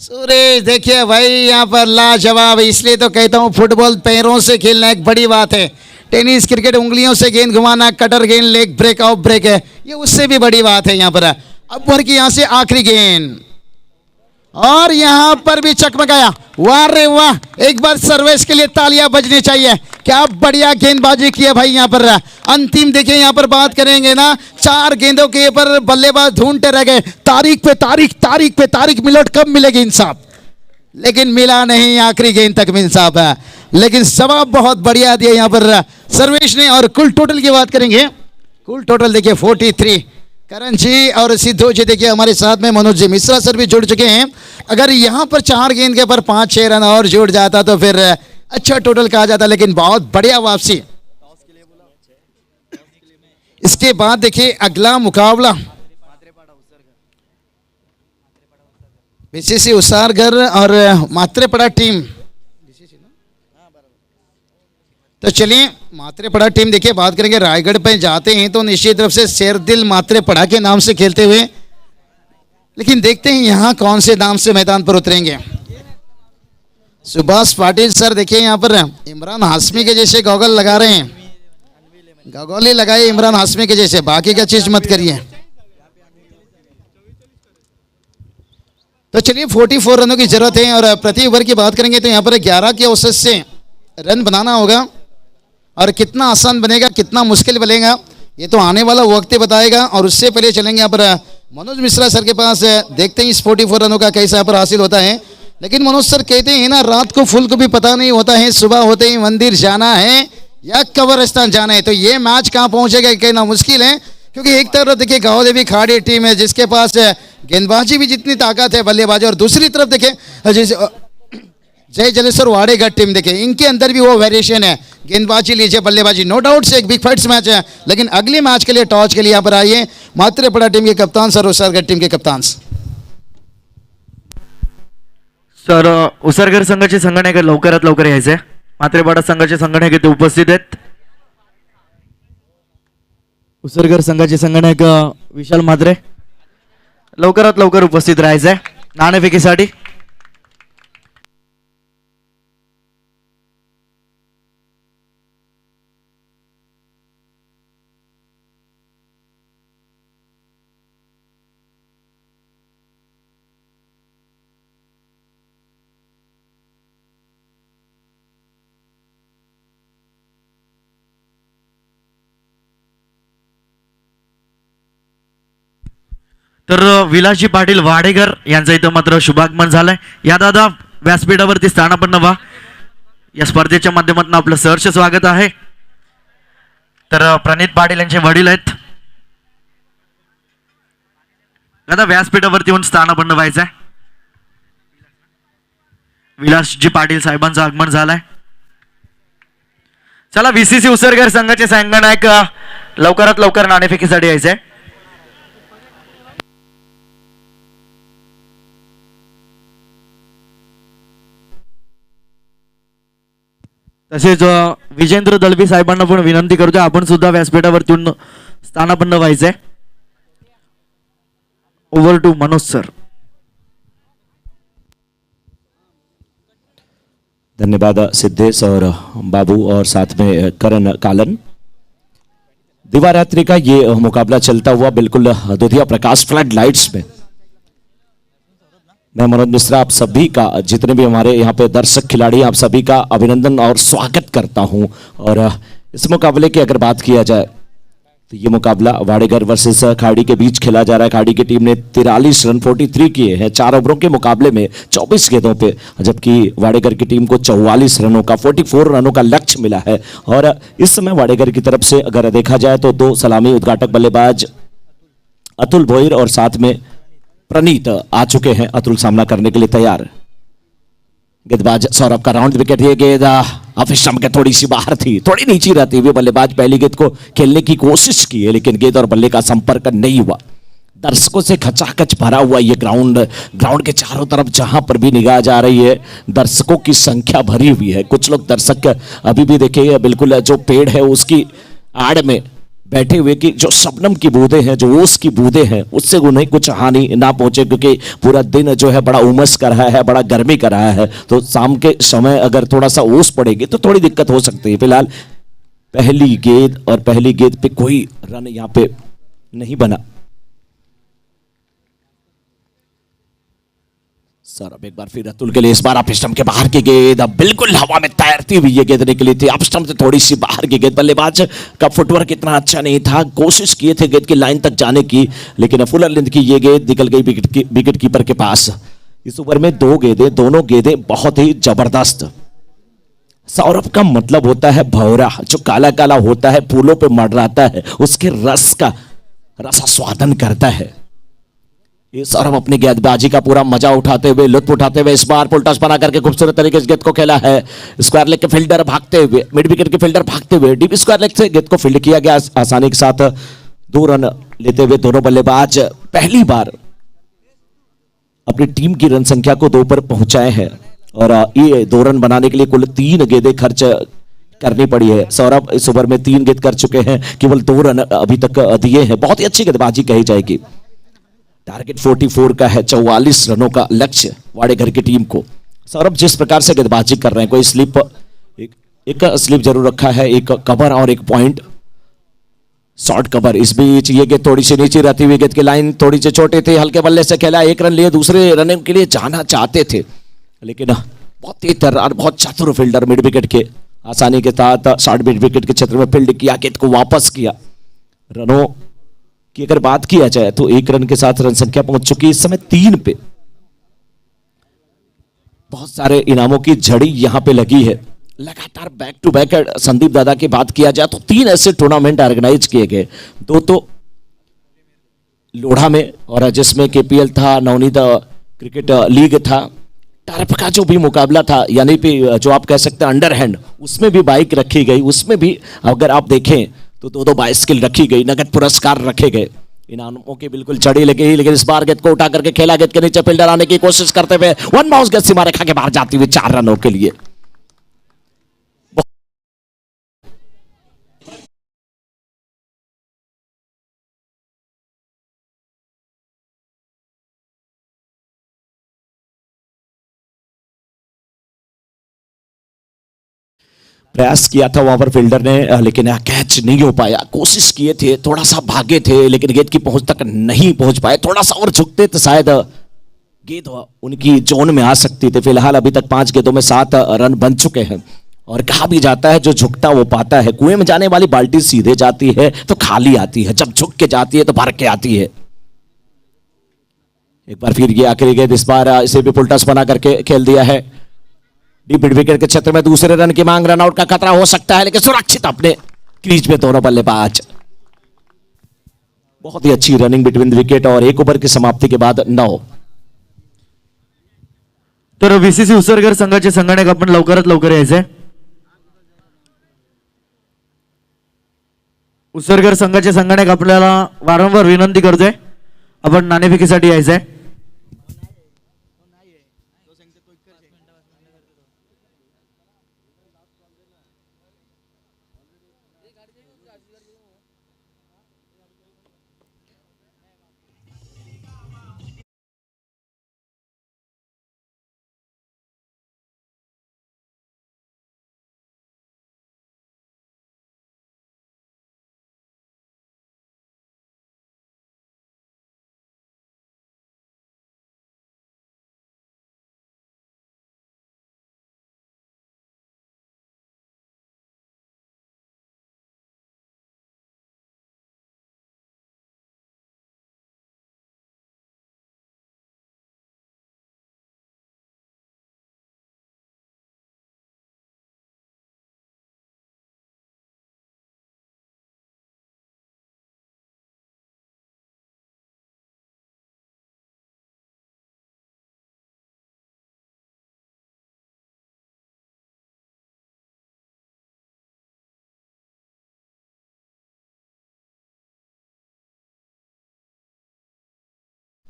सुरेश देखिए भाई यहां पर लाजवाब। इसलिए तो कहता हूं फुटबॉल पैरों से खेलना एक बड़ी बात है, टेनिस क्रिकेट उंगलियों से गेंद घुमाना, कटर गेंद, लेग ब्रेक, ऑफ ब्रेक है, ये उससे भी बड़ी बात है यहां पर। अब भर की यहां से आखिरी गेंद, और यहां पर भी चकमकाया। वाह रे वाह, एक बार सर्वेश के लिए तालियां बजनी चाहिए। क्या बढ़िया गेंदबाजी की है भाई यहां पर। अंतिम देखिए यहां पर बात करेंगे ना, 4 गेंदों के पर बल्लेबाज ढूंढते रह गए, तारीख पे तारीख, तारीख पे तारीख, मिनट कब मिलेगी इंसाफ, लेकिन मिला नहीं। आखिरी गेंद तक इंसाफ है, लेकिन जवाब बहुत बढ़िया दिया यहां पर सर्वेश ने। और कुल टोटल की बात करेंगे, कुल टोटल देखिए 43। करण जी और सिद्धू जी देखिए हमारे साथ में, मनोज जी मिश्रा सर भी जुड़ चुके हैं। अगर यहां पर 4 गेंद के पर 5-6 रन और जुड़ जाता तो फिर अच्छा टोटल कहा जाता, लेकिन बहुत बढ़िया वापसी। इसके बाद देखिए अगला मुकाबला बीसीसी उसारगर और मात्रेपड़ा टीम। तो चलिए मात्रेपड़ा टीम देखिए बात करेंगे, रायगढ़ पे जाते हैं तो निश्चित रूप से शेरदिल मात्रेपड़ा के नाम से खेलते हुए, लेकिन देखते हैं यहां कौन से नाम से मैदान पर उतरेंगे। सुभाष पाटिल सर देखिए यहां पर इमरान हाशमी के जैसे गॉगल लगा रहे हैं, गॉगल ही लगाए इमरान हाशमी के जैसे, बाकी का चीज मत करिए। तो चलिए 44 रनों की जरूरत है, और प्रति ओवर की बात करेंगे तो यहां पर 11 के औसत से रन बनाना होगा। और कितना आसान बनेगा कितना मुश्किल बनेगा ये तो आने वाला वक्त ही बताएगा। और उससे पहले चलेंगे यहाँ पर मनोज मिश्रा सर के पास, देखते हैं इस 44 रनों का कैसा यहाँ पर हासिल होता है। लेकिन मनोज सर कहते हैं ना, रात को फूल को भी पता नहीं होता है, सुबह होते ही मंदिर जाना है या कब्रिस्तान जाना है। तो ये मैच कहाँ पहुंचेगा कहना मुश्किल है, क्योंकि एक तरफ देखिए गांव देवी खाड़ी टीम है जिसके पास गेंदबाजी भी जितनी ताकत है, बल्लेबाजी, और दूसरी तरफ देखें जैसे जय जलेश्वर वाड़ेगढ़ टीम देखें, इनके अंदर भी वो वेरिएशन है, गेंदबाजी लीजिए बल्लेबाजी। नो डाउट से एक बिग फाइट्स मैच है, लेकिन अगले मैच के लिए टॉस के लिए यहाँ पर आइए मात्रेपड़ा टीम के कप्तान सर, उसारगढ़ टीम के कप्तान सर। उसरगर संघाचे संगणक लवकरात लवकर यायचे, मात्रेपाडा संघाचे संगणक ते उपस्थित आहेत। उसरगर संघाचे संगणक विशाल म्हात्रे लवकरात लवकर उपस्थित राहायचंय नाणेफेकीसाठी। तर विलासजी पाटील वाडेकर यांचं इथं मात्र शुभागमन झालंय। या दादा व्यासपीठावरती स्थानापन्न व्हा। या स्पर्धेच्या माध्यमातून आपलं सहर्ष स्वागत आहे। तर प्रणित पाटील यांचे वडील आहेत, दादा व्यासपीठावरती येऊन स्थानापन्न व्हायचंय। विलासजी पाटील साहेबांचं आगमन झालंय। चला बीसीसी उसरगर संघाचे संगणक लवकरात लवकर नाणेफेकीसाठी यायचंय। तसेच विजेंद्र दळवी साहेबांना पण विनंती करतोय, आपण सुद्धा व्यासपीठावरती स्थानापन्न व्हायचंय। Over to Manoj sir. धन्यवाद सिद्धेश और बाबू और साथ में करण कालन। दिवारात्रि का ये मुकाबला चलता हुआ बिल्कुल दुधिया प्रकाश फ्लड लाइट्स में। मैं मनोज मिश्रा आप सभी का, जितने भी हमारे यहाँ पे दर्शक खिलाड़ी, आप सभी का अभिनंदन और स्वागत करता हूं। और इस मुकाबले की अगर बात किया जाए तो ये मुकाबला वाडेगर वर्सेस खाड़ी के बीच खेला जा रहा है। खाड़ी की टीम ने 43 रन 43 किए हैं 4 ओवरों के मुकाबले में 24 गेंदों पे, जबकि वाडेगर की टीम को 44 रनों का 44 रनों का लक्ष्य मिला है। और इस समय वाडेगर की तरफ से अगर देखा जाए तो 2 सलामी उद्घाटक बल्लेबाज अतुल भोईर और साथ में प्रणीत आ चुके हैं। अतुल सामना करने के लिए तैयार। गेंदबाज सौरभ का राउंड विकेट, ये गेंद ऑफ स्टंप के थोड़ी सी बाहर थी, थोड़ी नीचे रहती हुई बल्लेबाज पहली गेंद को खेलने की कोशिश की है, लेकिन गेंद और बल्ले का संपर्क नहीं हुआ। दर्शकों से खचाखच भरा हुआ ये ग्राउंड के चारों तरफ जहां पर भी निगाह जा रही है, दर्शकों की संख्या भरी हुई है। कुछ लोग दर्शक अभी भी देखिए बिल्कुल जो पेड़ है उसकी आड़ में बैठे हुए कि जो शबनम की बूंदें हैं, जो ओस की बूंदें हैं, उससे उन्हें कुछ हानि ना पहुंचे, क्योंकि पूरा दिन जो है बड़ा उमस कर रहा है, बड़ा गर्मी कर रहा है। तो शाम के समय अगर थोड़ा सा ओस पड़ेगी तो थोड़ी दिक्कत हो सकती है। फिलहाल पहली गेंद और पहली गेंद पे कोई रन यहां पे नहीं बना। सौरभ एक बार फिर अतुल के लिए, इस बार ऑफ स्टंप के बाहर की गेंद, अब बिल्कुल हवा में तैरती हुई ये गेंद निकली थी। ऑफ स्टंप से थोड़ी सी बाहर की गेंद, बल्लेबाज का फुटवर्क इतना अच्छा नहीं था, कोशिश किए थे गेंद की लाइन तक जाने की, लेकिन फुलर लेंथ की ये गेंद निकल गई विकेट कीपर के पास। इस ओवर में 2 गेंदें, दोनों गेंदें बहुत ही जबरदस्त। सौरभ का मतलब होता है भौरा, जो काला काला होता है, फूलों पे मंडराता है, उसके रस का रसास्वादन करता है। ये सौरभ अपनी गेंदबाजी का पूरा मजा उठाते हुए, लुत्फ उठाते हुए इस बार फुल टॉस बना करके खूबसूरत तरीके से गेंद को खेला है। स्क्वायर लेग के फील्डर भागते हुए, मिड विकेट के फील्डर भागते हुए डीप स्क्वायर लेग से गेंद को फील्ड किया गया आसानी के साथ। 2 रन लेते हुए दोनों बल्लेबाज पहली बार अपनी टीम की रन संख्या को 2 पर पहुंचाए हैं। और ये 2 रन बनाने के लिए कुल 3 गेंदें खर्च करनी पड़ी है। सौरभ इस ओवर में 3 गेंद कर चुके हैं, केवल 2 रन अभी तक दिए हैं। बहुत ही अच्छी गेंदबाजी कही जाएगी। टारगेट 44 का है, 44 रनों का लक्ष्य वाडेगर की टीम को। सौरभ जिस प्रकार से गेंदबाजी कर रहे हैं, कोई स्लिप, एक स्लिप जरूर रखा है, एक कवर और एक पॉइंट शॉर्ट कवर। इस बीच ये गेंद थोड़ी सी नीचे रहती हुई, गेंद की लाइन थोड़ी सी छोटी थी, हल्के बल्ले से खेला, 1 रन लिए, दूसरे रन के लिए जाना चाहते थे, लेकिन बहुत तेज और बहुत चतुर फील्डर मिड विकेट के आसानी के साथ शॉर्ट मिड विकेट के क्षेत्र में फील्ड किया, गेंद को वापस किया। रनों की अगर बात किया जाए तो 1 रन के साथ रन संख्या पहुंच चुकी है इस समय 3 पे। बहुत सारे इनामों की झड़ी यहां पे लगी है लगातार, बैक टू बैक। संदीप दादा की बात किया जाए तो 3 ऐसे टूर्नामेंट ऑर्गेनाइज किए गए, 2 तो लोढ़ा में और जिसमें केपीएल था, नवनीत क्रिकेट लीग था, टर्फ का जो भी मुकाबला था, यानी कि जो आप कह सकते हैं अंडर हैंड, उसमें भी बाइक रखी गई, उसमें भी अगर आप देखें तो 2-2 बाइसिकल रखी गई, नगद पुरस्कार रखे गए, इनामों की बिल्कुल चढ़ी लगी। लेकिन इस बार गेंद को उठा करके खेला, गेंद के नीचे फील्डर आने की कोशिश करते हुए 1 बाउंस गेंद सीमा रेखा के बाहर जाती हुई 4 रनों के लिए। प्रयास किया था वहां पर फील्डर ने, लेकिन कैच नहीं हो पाया। कोशिश किए थे, थोड़ा सा भागे थे, लेकिन गेंद की पहुंच तक नहीं पहुंच पाए। थोड़ा सा और झुकते तो शायद गेंद उनकी जोन में आ सकती थी। फिलहाल अभी तक 5 गेंदों में 7 रन बन चुके हैं। और कहा भी जाता है जो झुकता वो पाता है। कुएं में जाने वाली बाल्टी सीधे जाती है तो खाली आती है, जब झुक के जाती है तो भर के आती है। एक बार फिर ये आखिरी गेंद, इस बार इसे भी पुलटस बना करके खेल दिया है। डीप मिड विकेट के क्षेत्र में दूसरे रन की मांग, रनआउट का खतरा हो सकता है, लेकिन सुरक्षित अपने क्रीज में दोनों बल्लेबाज। बहुत ही अच्छी रनिंग बिटवीन विकेट और 1 ओवर की समाप्ति के बाद 9। तर व्हीसीसी उसरगर संघाचे संगणक आपण लवकरात लवकर यायचंय. उसरगर संघाचे संगणक आपल्याला वारंवार विनंती करतोय, आपण नाणेफेकीसाठी यायचंय.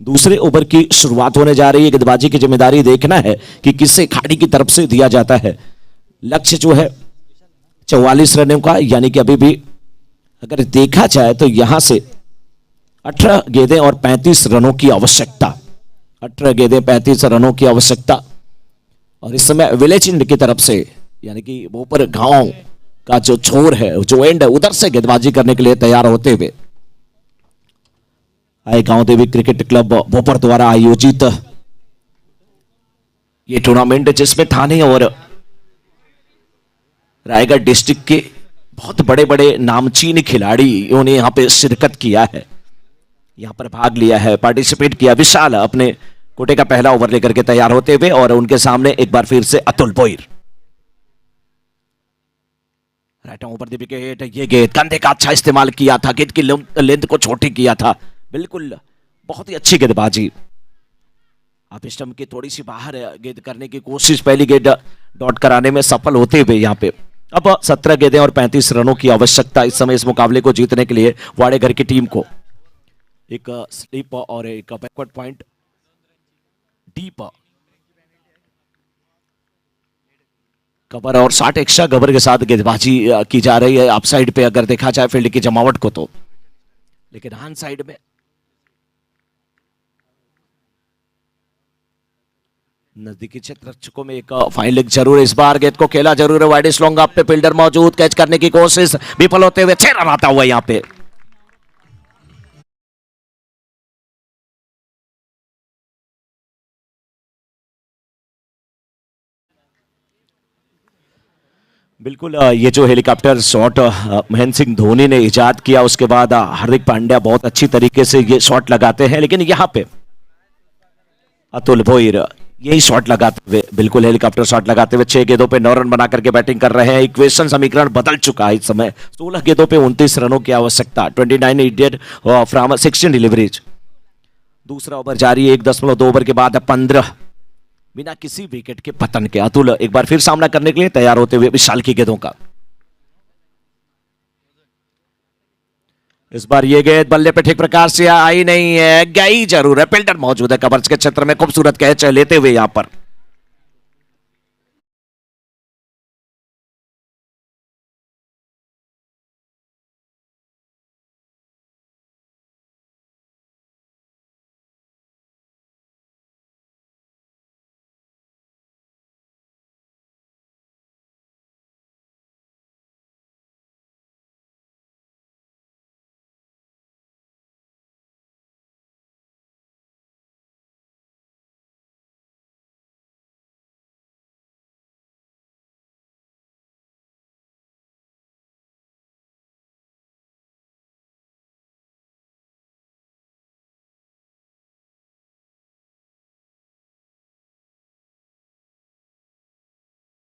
दूसरे ओवर की शुरुआत होने जा रही है। गेंदबाजी की जिम्मेदारी देखना है कि किसे खाड़ी की तरफ से दिया जाता है। लक्ष्य जो है 44 रनों का, यानी कि अभी भी अगर देखा जाए तो यहां से 18 गेंदें और 35 रनों की आवश्यकता। 18 गेंदें 35 रनों की आवश्यकता। और इस समय विलेज इंड की तरफ से, यानी कि वो पर गांव का जो छोर है, जो एंड है, उधर से गेंदबाजी करने के लिए तैयार होते हुए आए गांव देवी क्रिकेट क्लब भोपर द्वारा आयोजित ये टूर्नामेंट, जिसमें थाने और रायगढ़ डिस्ट्रिक्ट के बहुत बड़े बड़े नामचीन खिलाड़ियों ने यहां पे शिरकत किया है, यहां पर भाग लिया है, पार्टिसिपेट किया। विशाल अपने कोटे का पहला ओवर लेकर के तैयार होते हुए और उनके सामने एक बार फिर से Atul Boir. Right over the wicket, ये गेंद कंधे का अच्छा इस्तेमाल किया था, गेंद की लेंथ को छोटी किया था, बिल्कुल बहुत ही अच्छी गेंदबाजी। आप स्टंप की थोड़ी सी बाहर गेंद करने की कोशिश, पहली गेंद डॉट कराने में सफल होते हुए यहां पे अब 17 गेंदें और 35 रनों की आवश्यकता इस समय इस मुकाबले को जीतने के लिए वाड़ेघर की टीम को। एक स्लिप और एक बैकवर्ड पॉइंट डीप कवर और 60 एक्स्ट्रा कवर के साथ गेंदबाजी की जा रही है। अप साइड पे अगर देखा जाए फील्ड की जमावट को तो, लेकिन ऑन साइड में नजदीकी क्षेत्र रक्षकों में एक फाइन लेग जरूर, इस बार गेंद को खेला जरूर है, वाइड लॉन्ग अप पे फील्डर मौजूद, कैच करने की कोशिश विफल होते हुए 6 रन आता हुआ यहां पे। बिल्कुल ये जो हेलीकॉप्टर शॉट महेंद्र सिंह धोनी ने इजाद किया, उसके बाद हार्दिक पांड्या बहुत अच्छी तरीके से ये शॉट लगाते हैं, लेकिन यहां पे अतुल बोईर यही शॉट लगाते हुए, बिल्कुल हेलीकॉप्टर शॉट लगाते हुए 6 गेंदों पे 9 रन बना करके बैटिंग कर रहे हैं। इक्वेशन समीकरण बदल चुका है इस समय। 16 गेंदों पे 29 रनों की आवश्यकता, 29 नीडेड फ्रॉम 16 डिलीवरीज। दूसरा ओवर जारी है, 1.2 ओवर के बाद 15 बिना किसी विकेट के पतन के। अतुल एक बार फिर सामना करने के लिए तैयार होते हुए विशाल की गेंदों का। इस बार ये गेंद बल्ले पे ठीक प्रकार से आई नहीं है, गई जरूर है, फील्डर मौजूद है कवर्स के क्षेत्र में, खूबसूरत कैच लेते हुए यहां पर।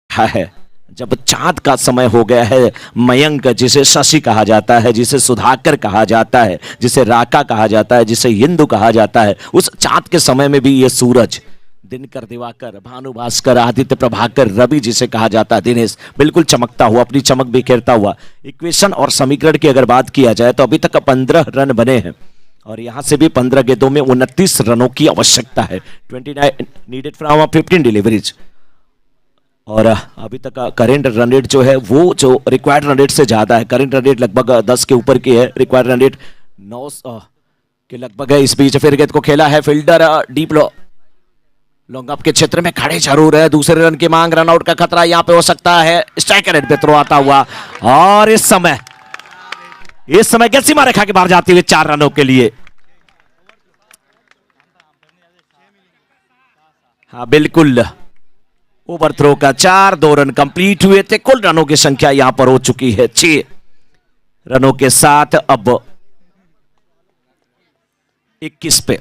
है जब चांद का समय हो गया है, मयंक जिसे शशि कहा जाता है, जिसे सुधाकर कहा जाता है, जिसे राका कहा जाता है, जिसे हिंदू कहा जाता है, उस चांद के समय में भी ये सूरज, दिनकर, दिवाकर, भानु भास्कर, आदित्य प्रभाकर, रवि जिसे कहा जाता है, दिनेश, बिल्कुल चमकता हुआ, अपनी चमक बिखेरता हुआ। इक्वेशन और समीकरण की अगर बात किया जाए तो अभी तक 15 रन बने हैं और यहां से भी 15 गेंदों में 29 रनों की आवश्यकता है। 29 नीडेड फ्रॉम 15 डिलीवरीज। और अभी तक करेंट रन रेट जो है वो जो रिक्वायर्ड रन रेट से ज्यादा है। करेंट रन रेट लगभग 10 के ऊपर की है, रिक्वायर्ड रन रेट 9 के लगभग है। इस बीच फिर गेंद को खेला है, फील्डर डीप लॉन्ग अप के क्षेत्र में खड़े जरूर है, दूसरे रन की मांग, रन आउट का खतरा यहां पे हो सकता है। स्ट्राइकर रेट पे थ्रो आता हुआ और इस समय क्या सीमा रेखा के बाहर जाते हुए 4 रनों के लिए। हाँ बिल्कुल, ओवर थ्रो का 4, 2 रन कंप्लीट हुए थे। कुल रनों की संख्या यहां पर हो चुकी है 6 रनों के साथ अब 21 पे।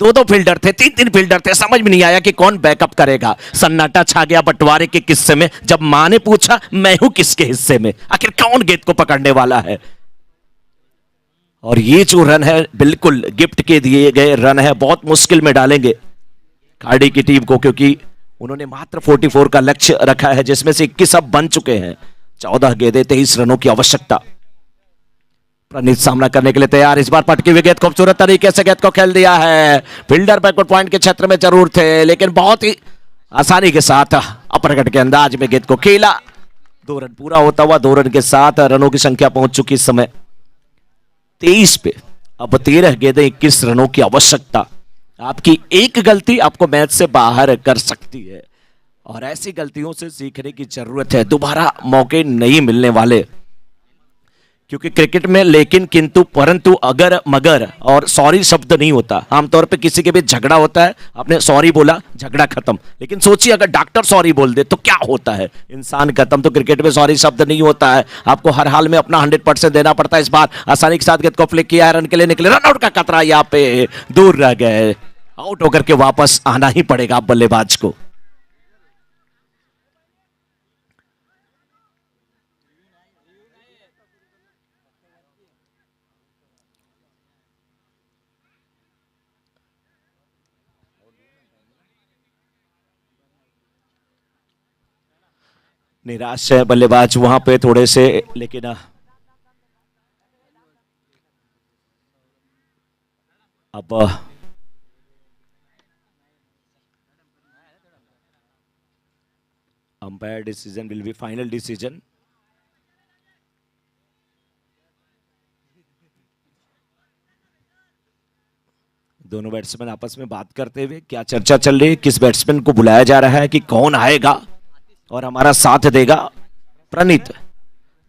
2 फील्डर थे, 3 फील्डर थे, समझ में नहीं आया कि कौन बैकअप करेगा। सन्नाटा छा गया बंटवारे के किस्से में जब मां ने पूछा मैं हूं किसके हिस्से में, आखिर कौन गेंद को पकड़ने वाला है। और ये जो रन है बिल्कुल गिफ्ट के दिए गए रन है, बहुत मुश्किल में डालेंगे खाड़ी की टीम को, क्योंकि उन्होंने मात्र 44 का लक्ष्य रखा है, जिसमें से 21 अब बन चुके हैं। 14 गेंदें 23 रनों की आवश्यकता। प्रणीत सामना करने के लिए तैयार, इस बार पटकी हुई गेंद खूबसूरत तरीके से गेंद को खेल दिया है। फील्डर बैकवर्ड पॉइंट के क्षेत्र में जरूर थे, लेकिन बहुत ही आसानी के साथ अपरकट के अंदाज में गेंद को खेला। 2 रन पूरा होता हुआ 2 रन के साथ रनों की संख्या पहुंच चुकी इस समय 23 पे। अब 13 गेंदें 21 रनों की आवश्यकता। आपकी एक गलती आपको मैच से बाहर कर सकती है और ऐसी गलतियों से सीखने की जरूरत है। दोबारा मौके नहीं मिलने वाले, क्योंकि क्रिकेट में लेकिन किंतु परंतु अगर मगर और सॉरी शब्द नहीं होता। आमतौर पे किसी के बीच झगड़ा होता है, आपने सॉरी बोला, झगड़ा खत्म। लेकिन सोचिए अगर डॉक्टर सॉरी बोल दे तो क्या होता है, इंसान खत्म। तो क्रिकेट में सॉरी शब्द नहीं होता है, आपको हर हाल में अपना 100% देना पड़ता है। इस बार आसानी के साथ गेंद को फ्लिक किया, रन के लिए निकले, रन आउट का खतरा यहाँ पे दूर रह गए। आउट होकर के वापस आना ही पड़ेगा बल्लेबाज को। निराश है बल्लेबाज वहां पे थोड़े से, लेकिन अब umpire decision will be final decision. दोनों बैट्समैन आपस में बात करते हुए क्या चर्चा चल रही है, किस बैट्समैन को बुलाया जा रहा है, कि कौन आएगा और हमारा साथ देगा। प्रणीत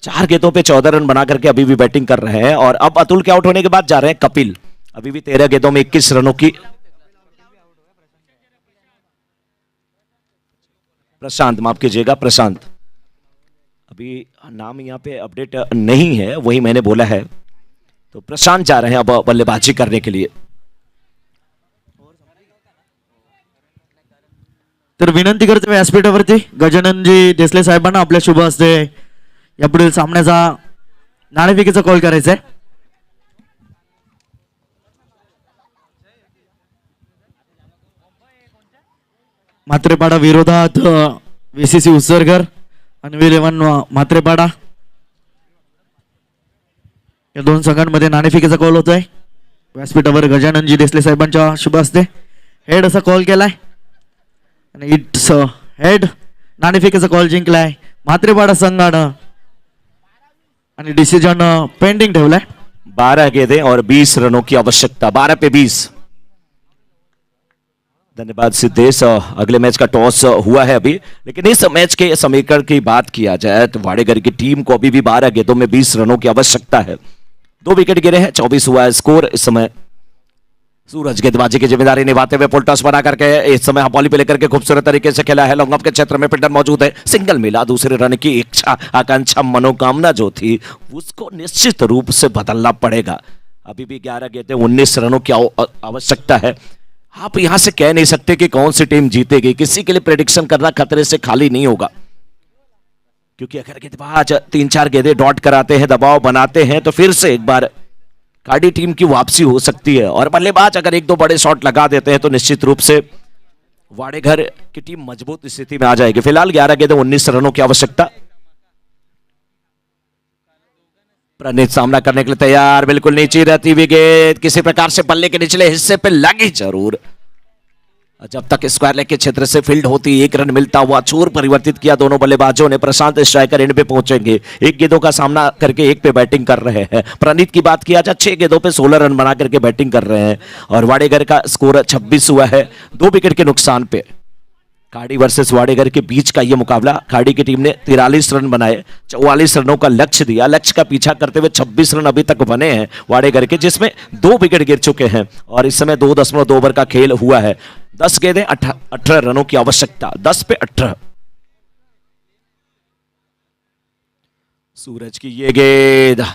4 गेंदों पे 14 रन बना करके अभी भी बैटिंग कर रहे हैं और अब अतुल के आउट होने के बाद जा रहे हैं कपिल। अभी भी 13 गेंदों में 21 रनों की। प्रशांत, माफ कीजिएगा प्रशांत, अभी नाम यहाँ पे अपडेट नहीं है, वही मैंने बोला है। तो प्रशांत जा रहे हैं अब बल्लेबाजी करने के लिए। तर विनंती करते व्यासपीठावरती गजाननजी देसले साहेबांना आपल्या शुभ हस्ते या पुढील सामन्याचा नाणेफेकीचा कॉल करायचा आहे। म्हात्रेपाडा विरोधात VCC उसरगर आणि विलेवन म्हात्रेपाडा या 2 संघांमध्ये नाणेफेकीचा कॉल होतोय। व्यासपीठावर गजाननजी देसले साहेबांच्या शुभ हस्ते हेड असा कॉल केलाय आणि इट्स हेड। नाणेफेकीचा कॉल जिंकलाय म्हात्रेपाडा संघानं आणि डिसिजन पेंडिंग ठेवलाय। 12 गेंदें और 20 रनों की आवश्यकता, 12 पे 20। धन्यवाद सिद्धेश। अगले मैच का टॉस हुआ है अभी, लेकिन इस मैच के समीकरण की बात किया जाए तो वाडेगर की टीम को अभी भी 12 गेंदों में 20 रनों की आवश्यकता है। 2 विकेट गिरे हैं, 24 हुआ है स्कोर इस समय। सूरज गेंदबाजी की जिम्मेदारी निभाते हुए फुल टॉस बना करके इस समय बॉली पे लेकर के खूबसूरत तरीके से खेला है। लॉन्ग ऑफ के क्षेत्र में फील्डर मौजूद है, सिंगल मिला। दूसरे रन की इच्छा, आकांक्षा, मनोकामना जो थी उसको निश्चित रूप से बदलना पड़ेगा। अभी भी 11 गेंदें 19 रनों की आवश्यकता है। आप यहां से कह नहीं सकते कि कौन सी टीम जीतेगी, किसी के लिए प्रेडिक्शन करना खतरे से खाली नहीं होगा, क्योंकि अगर गेंदबाज 3-4 गेंदें डॉट कराते हैं, दबाव बनाते हैं, तो फिर से एक बार कार्डी टीम की वापसी हो सकती है। और बल्लेबाज अगर 1-2 बड़े शॉट लगा देते हैं तो निश्चित रूप से वाडेगर की टीम मजबूत स्थिति में आ जाएगी। फिलहाल 11 गेंदें 19 रनों की आवश्यकता। प्रणीत सामना करने के लिए तैयार, बिल्कुल नीचे रहती हुई गेंद किसी प्रकार से बल्ले के निचले हिस्से पे लगी जरूर। जब तक स्क्वायर लेग के क्षेत्र से फील्ड होती, 1 रन मिलता हुआ छोर परिवर्तित किया दोनों बल्लेबाजों ने। प्रशांत स्ट्राइकर एंड पे पहुंचेंगे, 1 गेंदों का सामना करके 1 पे बैटिंग कर रहे हैं। प्रणीत की बात किया जाए 6 गेंदों पे 16 रन बना करके बैटिंग कर रहे हैं और वाडेगर का स्कोर 26 हुआ है, 2 विकेट के नुकसान पे। खाड़ी वर्सेस वाडेगर के बीच का यह मुकाबला। खाड़ी की टीम ने 43 रन बनाए, 44 रनों का लक्ष्य दिया। लक्ष्य का पीछा करते हुए 26 रन अभी तक बने हैं वाडेगर के, जिसमें 2 विकेट गिर चुके हैं और इस समय 2.2 ओवर का खेल हुआ है। 10 गेंदें 18 रनों की आवश्यकता, 10 पे 18। सूरज की ये गेंद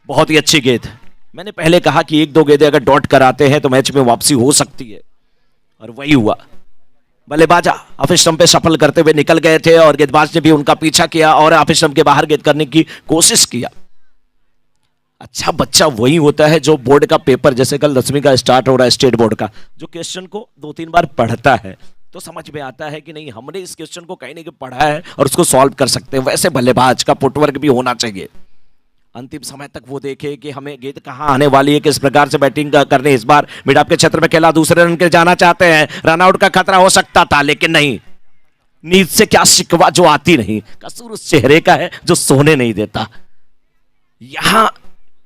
बहुत ही अच्छी गेंद। मैंने पहले कहा कि 1-2 गेंदें अगर डॉट कराते हैं तो मैच में वापसी हो सकती है और वही हुआ। बल्लेबाज ऑफ स्टंप पे सफल करते हुए निकल गए थे और गेंदबाज ने भी उनका पीछा किया और ऑफ स्टंप के बाहर गेंद करने की कोशिश किया। अच्छा बच्चा वही होता है जो बोर्ड का पेपर, जैसे कल 10वीं का स्टार्ट हो रहा है स्टेट बोर्ड का, जो क्वेश्चन को 2-3 बार पढ़ता है तो समझ में आता है कि नहीं हमने इस क्वेश्चन को कहीं नहीं पढ़ा है और उसको सॉल्व कर सकते हैं। वैसे बल्लेबाज का फुटवर्क भी होना चाहिए। अंतिम समय तक वो देखे कि हमें गेंद कहां आने वाली है, किस प्रकार से बैटिंग करनी है। इस बार मिड ऑफ के क्षेत्र में खेला, दूसरे रन के जाना चाहते हैं, रन आउट का खतरा हो सकता था लेकिन नहीं। नींद से क्या शिकवा जो आती नहीं, कसूर उस चेहरे का है जो सोने नहीं देता। यहां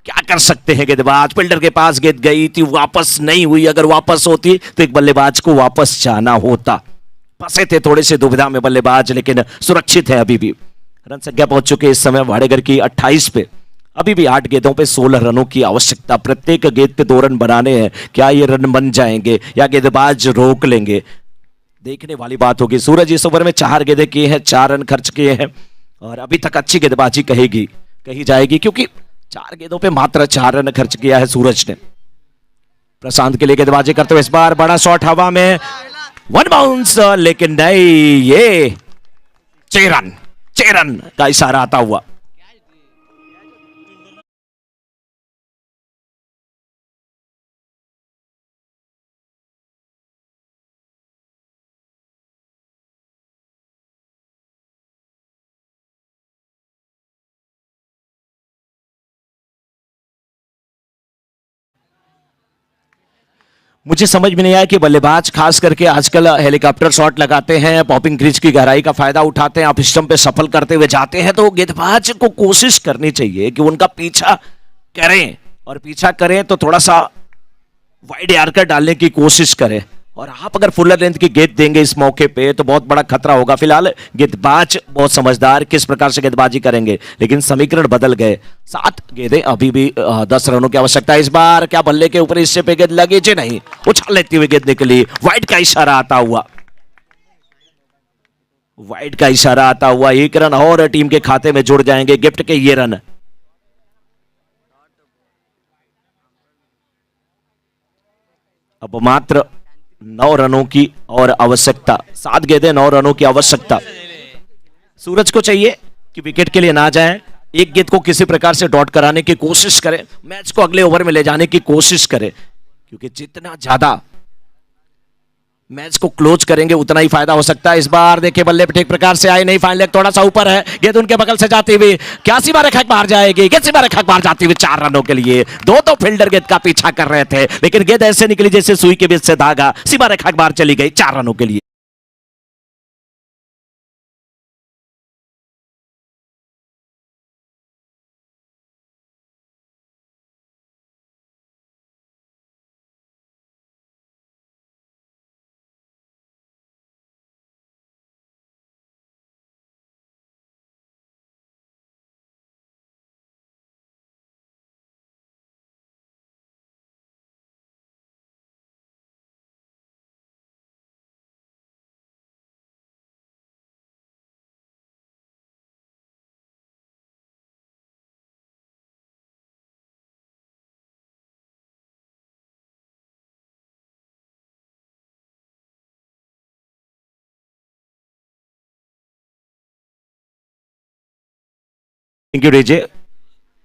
क्या कर सकते हैं गेंदबाज, फील्डर के पास गेंद गई थी, वापस नहीं हुई। अगर वापस होती तो एक बल्लेबाज को वापस जाना होता। फंसे थे थोड़े से दुविधा में बल्लेबाज, लेकिन सुरक्षित है अभी भी। रन संख्या पहुंच चुके इस समय वाडेगर की 28 पे। अभी भी 8 गेंदों पे 16 रनों की आवश्यकता। प्रत्येक गेंद पे 2 रन बनाने हैं। क्या ये रन बन जाएंगे या गेंदबाज रोक लेंगे, देखने वाली बात होगी। सूरज इस ओवर में 4 गेंदें किए हैं, 4 रन खर्च किए हैं और अभी तक अच्छी गेंदबाजी कही जाएगी क्योंकि 4 गेंदों पे मात्र 4 रन खर्च किया है सूरज ने। प्रशांत के लिए गेंदबाजी करते हुए इस बार बड़ा शॉट हवा में, 1 बाउंस, लेकिन नहीं, ये 6 रन का इशारा आता हुआ। मुझे समझ में नहीं आया कि बल्लेबाज खास करके आजकल हेलीकॉप्टर शॉट लगाते हैं, पॉपिंग क्रीज की गहराई का फायदा उठाते हैं, आप स्टंप पे सफल करते हुए जाते हैं, तो गेंदबाज को कोशिश करनी चाहिए कि उनका पीछा करें, और पीछा करें तो थोड़ा सा वाइड यार्कर डालने की कोशिश करें। और आप अगर फुल लेंथ की गेंद देंगे इस मौके पे तो बहुत बड़ा खतरा होगा। फिलहाल गेंदबाज बहुत समझदार, किस प्रकार से गेंदबाजी करेंगे, लेकिन समीकरण बदल गए। 7 गेंदें, अभी भी 10 रनों की आवश्यकता है। इस बार क्या बल्ले के ऊपर इससे पे गेंद लगी जी नहीं, उछाल लेती हुई गेंद निकली। वाइड का इशारा आता हुआ, वाइड का इशारा आता हुआ। 1 रन और टीम के खाते में जुड़ जाएंगे गिफ्ट के ये रन। अब मात्र 9 रनों की और आवश्यकता, 7 गेंदें 9 रनों की आवश्यकता। सूरज को चाहिए कि विकेट के लिए ना जाए, एक गेंद को किसी प्रकार से डॉट कराने की कोशिश करें, मैच को अगले ओवर में ले जाने की कोशिश करें, क्योंकि जितना ज्यादा मैच को क्लोज करेंगे उतना ही फायदा हो सकता है। इस बार देखिए बल्ले पे ठीक प्रकार से आए नहीं, फाइन लेग थोड़ा सा ऊपर है, गेंद उनके बगल से जाती हुई क्या सीमा रेखा बाहर जाएगी, गेंद सीमा रेखा बाहर जाती हुई 4 रनों के लिए। दो फील्डर गेंद का पीछा कर रहे थे, लेकिन गेंद ऐसे निकली जैसे सुई के बीच से धागा, सीमा रेखा बाहर चली गई 4 रनों के लिए। Thank you DJ.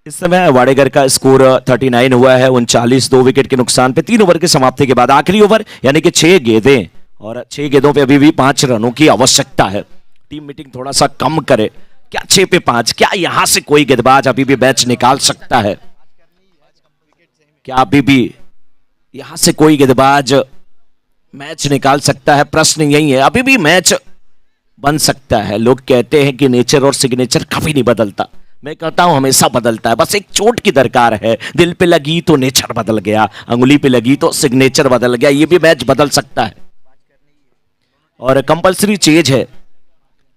इस समय वाडेगर का स्कोर 39 हुआ है, 39, 2 विकेट के नुकसान पे। 3 ओवर की समाप्ति के बाद आखिरी ओवर यानी कि 6 गेंदें, और 6 गेंदों पे अभी भी 5 रनों की आवश्यकता है। टीम मीटिंग थोड़ा सा कम करे, क्या 6 पे 5, क्या यहां से कोई गेंदबाज अभी भी मैच निकाल सकता है? क्या अभी भी यहां से कोई गेंदबाज मैच निकाल सकता है? प्रश्न यही है। अभी भी मैच बन सकता है। लोग कहते हैं कि नेचर और सिग्नेचर कभी नहीं बदलता, मैं कहता हूं हमेशा बदलता है। बस एक चोट की दरकार है, दिल पे लगी तो नेचर बदल गया, अंगुली पे लगी तो सिग्नेचर बदल गया। ये भी मैच बदल सकता है और कंपलसरी चेज है,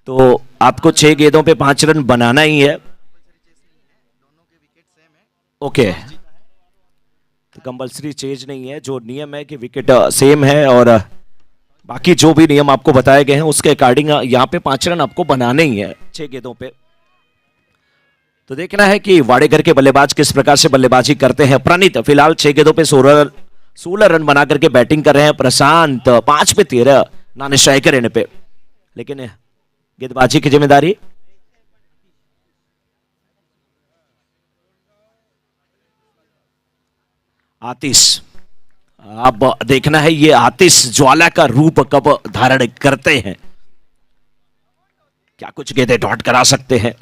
तो आपको 6 गेंदों पे 5 रन बनाना ही है। ओके, तो कंपलसरी चेज नहीं है, जो नियम है कि विकेट सेम है और बाकी जो भी नियम आपको बताए गए हैं उसके अकॉर्डिंग यहां पे 5 रन आपको बनाने ही है 6 गेंदों पे। तो देखना है कि वाडेगर के बल्लेबाज किस प्रकार से बल्लेबाजी करते हैं। प्रणीत फिलहाल 6 गेंदों पे 16 रन बना करके बैटिंग कर रहे हैं। प्रशांत 5 पे 13 नॉन स्ट्राइकर इन पे, लेकिन गेंदबाजी की जिम्मेदारी आतिश। अब देखना है ये आतिश ज्वाला का रूप कब धारण करते हैं, क्या कुछ गेंदें डॉट करा सकते हैं।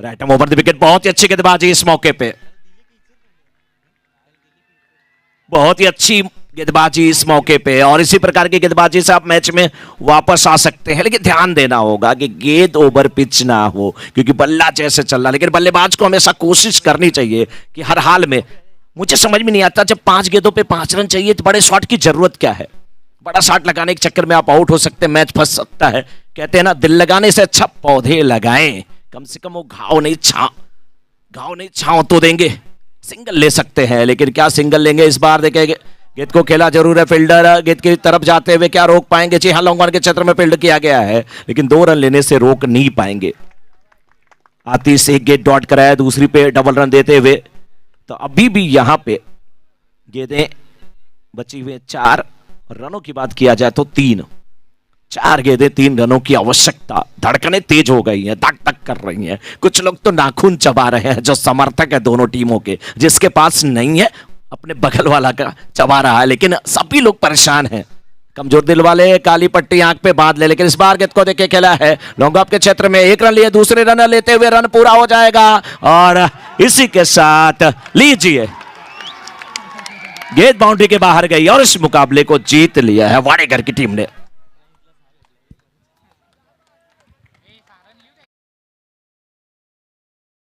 राइट ओवर द विकेट, बहुत ही अच्छी गेंदबाजी इस मौके पे, बहुत ही अच्छी गेंदबाजी इस मौके पे, और इसी प्रकार की गेंदबाजी से आप मैच में वापस आ सकते हैं। लेकिन ध्यान देना होगा कि गेंद ओवर पिच ना हो, क्योंकि बल्ला जैसे चल रहा, लेकिन बल्लेबाज को हमेशा कोशिश करनी चाहिए कि हर हाल में, मुझे समझ में नहीं आता जब 5 गेंदों पे 5 रन चाहिए तो बड़े शॉट की जरूरत क्या है? बड़ा शॉट लगाने के चक्कर में आप आउट हो सकते हैं, मैच फंस सकता है। कहते हैं ना, दिल लगाने से अच्छा पौधे लगाएं, कम से कम वो घाव नहीं छांव तो देंगे। सिंगल ले सकते हैं, लेकिन क्या सिंगल लेंगे इस बार? देखेंगे, गेंद को खेला जरूर है, फील्डर गेंद की तरफ जाते हुए क्या रोक पाएंगे? जी हाँ, लॉन्ग ऑन के क्षेत्र में फील्ड किया गया है, लेकिन 2 रन लेने से रोक नहीं पाएंगे। आतिश एक गेंद डॉट कराया, दूसरी पे डबल रन देते हुए, तो अभी भी यहां पे गेंदें बची हुई 4 रनों की बात किया जाए तो 4 गेंदें 3 रनों की आवश्यकता। धड़कनें तेज हो गई हैं, धक धक कर रही हैं, कुछ लोग तो नाखून चबा रहे हैं जो समर्थक है दोनों टीमों के, जिसके पास नहीं है अपने बगल वाला का चबा रहा है, लेकिन सभी लोग परेशान हैं। कमजोर दिल वाले काली पट्टी आंख पे बांध ले, लेकिन इस बार गेंद को देखे खेला है लॉन्ग ऑफ के क्षेत्र में, 1 रन लिए, दूसरे रन लेते हुए रन पूरा हो जाएगा, और इसी के साथ लीजिए गेंद बाउंड्री के बाहर गई और इस मुकाबले को जीत लिया है वाडेगर की टीम ने।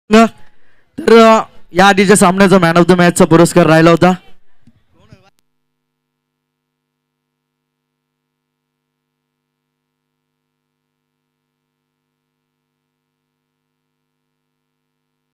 तर या आधीच्या सामन्याचा मॅन ऑफ द मॅचचा पुरस्कार राहिला होता